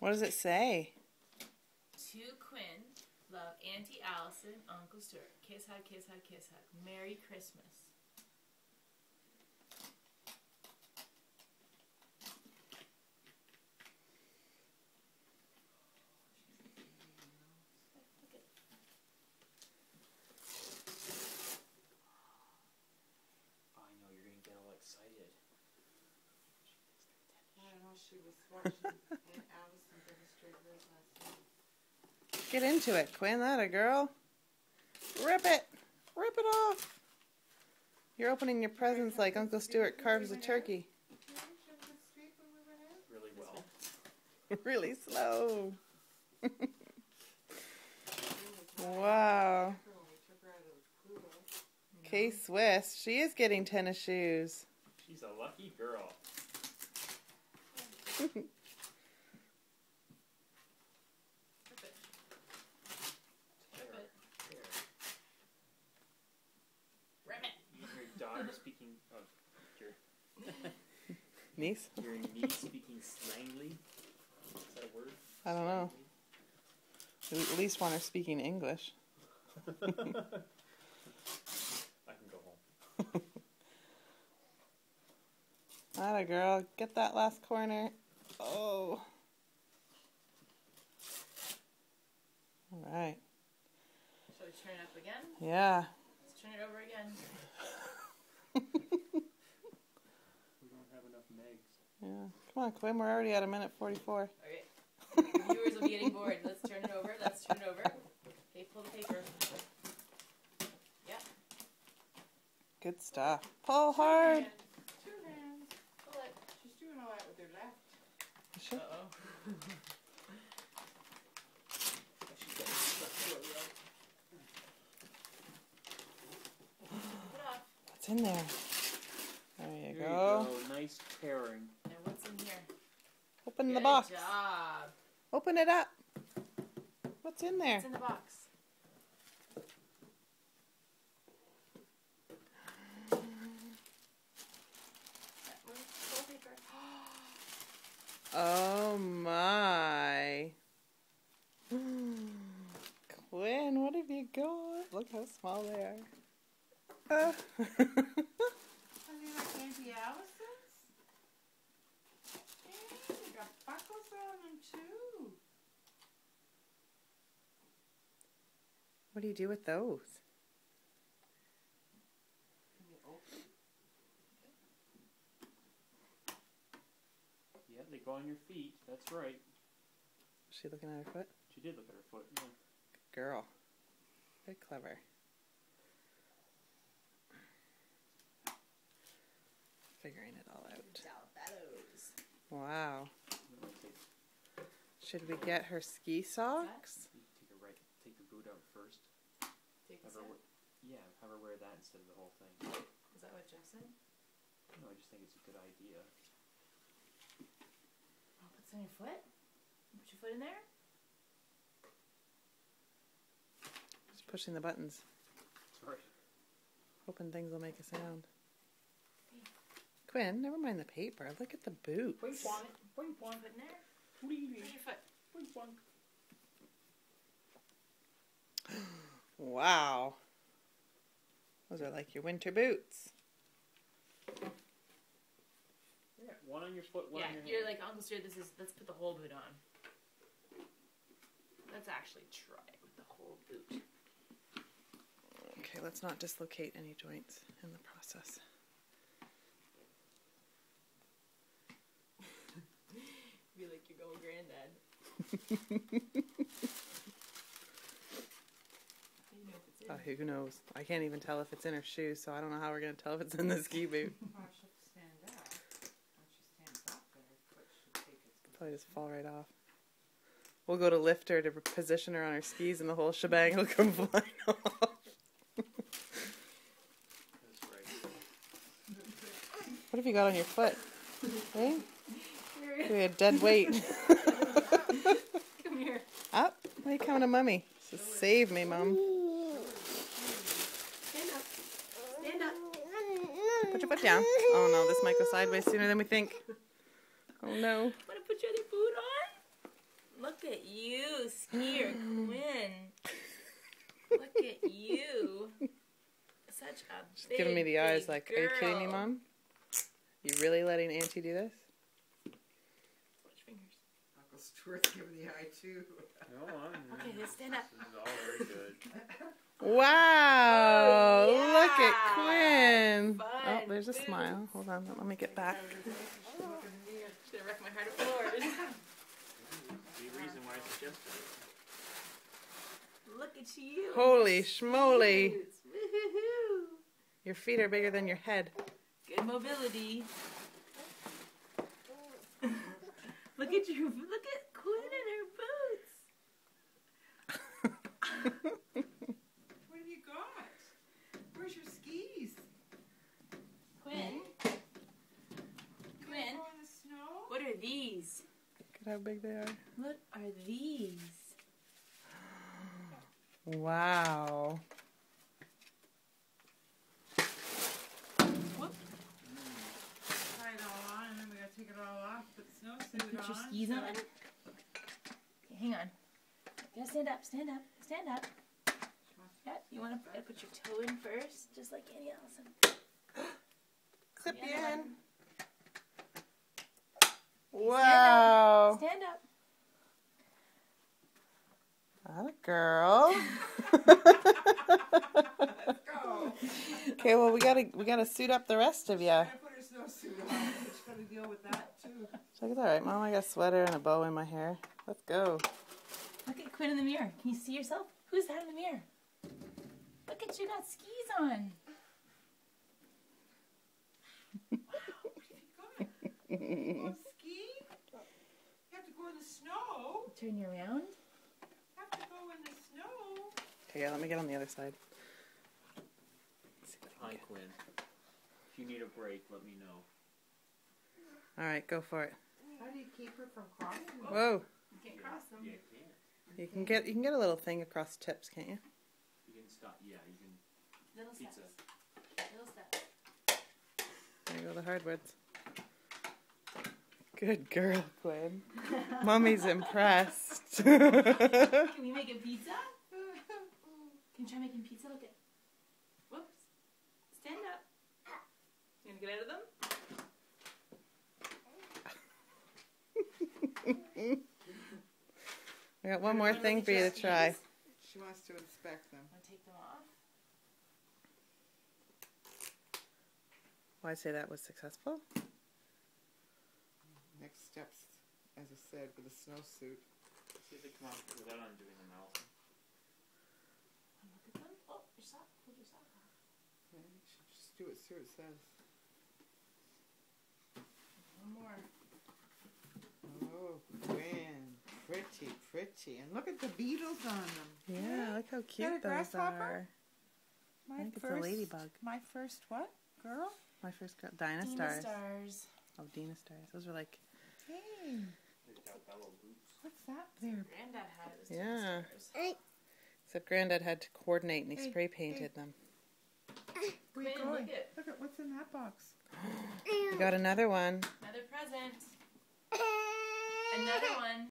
What does it say? To Quinn, love Auntie Allison, Uncle Stuart. Kiss, hug, kiss, hug, kiss, hug. Merry Christmas. I know you're gonna get all excited. I know she was watching Aunt Allison demonstrate hers last night. Get into it, Quinn. That a girl. Rip it. Rip it off. You're opening your presents like Uncle Stuart carves a turkey. Really well. Really slow. Wow. K-Swiss. She is getting tennis shoes. She's a lucky girl. Your daughter speaking of your Niece? your niece speaking slangly. Is that a word? I don't know. We at least want her speaking English. I can go home. Atta girl. Get that last corner. Oh. Alright. Shall we turn it up again? Yeah. Let's turn it over again. We don't have enough megs. Yeah. Come on, Quinn. We're already at 1:44. Okay. The viewers will be getting bored. Let's turn it over. Let's turn it over. Okay, pull the paper. Yeah. Good stuff. Pull hard. Two hands. Pull it. She's doing all that with her left. Uh-oh. She's getting stuck to it, Put it off. What's in there? There you There go. you go. Nice pairing. And what's in here? Open the Good box. job. Open it up. What's in there? What's in the box? Pull the paper. Oh my. Quinn, what have you got? Look how small they are. Are they like Auntie Allison's? Hey, they got buckles on them too. What do you do with those? Can you open? Yeah, they go on your feet. That's right. Is she looking at her foot? She did look at her foot. Yeah. Good girl. Very clever. Figuring it all out. Dalbatos. Wow. I'm gonna take, Should we get her ski socks? you take the boot out first. Take this Have her out. yeah, have her wear that instead of the whole thing. Is that what Jeff said? No, I just think it's a good idea. Oh, what's on your foot? Put your foot in there? Just pushing the buttons. Sorry. Hoping things will make a sound. Quinn, never mind the paper. Look at the boots. Put your foot in there? Put your foot. Wow. Those are like your winter boots. Yeah, one on your foot, one Yeah, on your you're hand. like, Uncle Stuart, let's put the whole boot on. Let's actually try it with the whole boot. Okay, let's not dislocate any joints in the process. Be like your old granddad. You know if it's in. Who knows? I can't even tell if it's in her shoes, so I don't know how we're going to tell if it's in the ski boot. Well, she'll stand up. Once she stands up, then her foot should take its Probably just fall right off. We'll go to lift her to position her on her skis and the whole shebang will come flying off. That's right. What have you got on your foot? Hey? We had dead weight. Come here. Up? Why are you coming to Mummy? Just save me, Mum. Stand up. Stand up. Put your foot down. Oh no, this might go sideways sooner than we think. Oh no. Want to put your other boot on? Look at you, skier Quinn. Look at you. Such a She's big, giving me the eyes big like, are you kidding me, girl. Mom? You really letting Auntie do this? Watch fingers. Uncle Stuart's giving the eye too. No, I'm. Okay, let's stand up. This is all very good. Wow! Oh, Look yeah. at Quinn. Fun Oh, there's a boots. smile. Hold on, let me get back. Should have wrecked my heart of floors. The reason why I suggested it. Look at you. Holy schmoly! Boots. Woo-hoo-hoo. Your feet are bigger than your head. Good mobility. Look at you. Look at Quinn and her boots. What have you got? Where's your skis? Quinn, You Quinn, go in the snow? what are these? Look at how big they are. What are these? Wow. Whoop. Tie it all on, and then we gotta take it all off. Put the snowsuit Put your on. skis on. Okay, hang on. You gotta stand up, stand up, stand up. Yeah, you wanna put your toe in first, just like Annie Allison. Clip Yeah, you the in. button. Wow. Stand up. That girl. Let's go. Okay, well we gotta suit up the rest of ya. Gotta put her snowsuit on. She's gotta deal with that too. She's like, it's alright, Mom, I got a sweater and a bow in my hair. Let's go. Look at Quinn in the mirror. Can you see yourself? Who's that in the mirror? Look at you, got skis on. What have you got? You go ski? You have to go in the snow. Turn you around. You have to go in the snow. Okay, yeah, let me get on the other side. Hi, Quinn. If you need a break, let me know. Alright, go for it. How do you keep her from crossing? Whoa. You can't cross them. Yeah, you can. You can get a little thing across tips, can't you? You can stop. Yeah, you can. Little steps. Pizza. Little steps. There you go, the hardwoods. Good girl, Quinn. Mommy's impressed. Can we make a pizza? Can you try making pizza? Look at. Whoops. Stand up. You gonna get out of them? I got one more Wanna thing look for at you your to try. skis? She wants to inspect them. Wanna take them off? Well, I'd say that was successful. Next steps, as I said, with a snowsuit. See if they come out without undoing them, Allison. Wanna look at them? Oh, your sock. Hold your sock off. Okay, you should just do what Stuart says. One more. Oh, Gwen. Pretty, pretty. And look at the beetles on them. Yeah, look how Is that a cute those grasshopper? are. I think it's a ladybug. My first what? Girl? My first girl, Dinah Dina Stars. stars. Oh, Dina Stars. Those are like, Hey, They've got bellow boots. what's that there? Granddad had it. Was Yeah. stars. except Granddad had to coordinate and he Hey, spray painted them. Where you Quinn, going? look Look at what's in that box. We got another one. Another present. Another one.